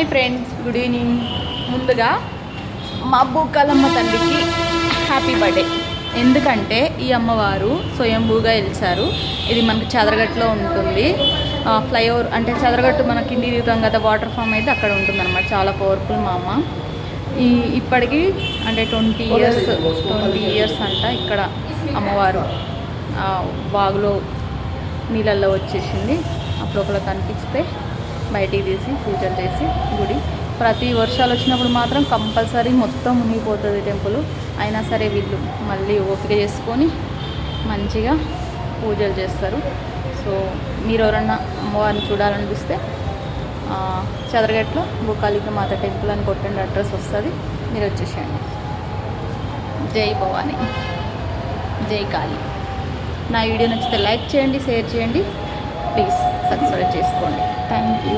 Hi friends, good evening. ముందుగా మా భూకాలమ్మ తల్లికి హ్యాపీ బర్త్డే. ఎందుకంటే ఈ అమ్మవారు స్వయంభూగా వెలిచారు. ఇది మనకు చదరగట్టులో ఉంటుంది. ఫ్లైఓవర్ అంటే చదరగట్టు మన కింది దిగుతాం కదా, వాటర్ ఫామ్ అయితే అక్కడ ఉంటుందన్నమాట. చాలా పవర్ఫుల్ మా అమ్మ. ఇప్పటికీ అంటే 20 ఇయర్స్ అంట ఇక్కడ అమ్మవారు వాగులో నీళ్ళల్లో వచ్చేసింది. అప్పుడు ఒకళ్ళు కనిపిస్తే బయటికి తీసి పూజలు చేసి గుడి ప్రతి వర్షాలు వచ్చినప్పుడు మాత్రం కంపల్సరీ మొత్తం మునిగిపోతుంది టెంపుల్. అయినా సరే వీళ్ళు మళ్ళీ ఓపిక చేసుకొని మంచిగా పూజలు చేస్తారు. సో మీరు ఎవరన్నా అమ్మవారిని చూడాలనిపిస్తే చదరగట్లో భూకాళిక మాత టెంపుల్ అని కొట్టండి, అడ్రస్ వస్తుంది, మీరు వచ్చేసేయండి. జై భవాని, జై కాళీ. నా వీడియో నచ్చితే లైక్ చేయండి, షేర్ చేయండి, ప్లీజ్ సబ్స్క్రైబ్ చేసుకోండి. Thank you.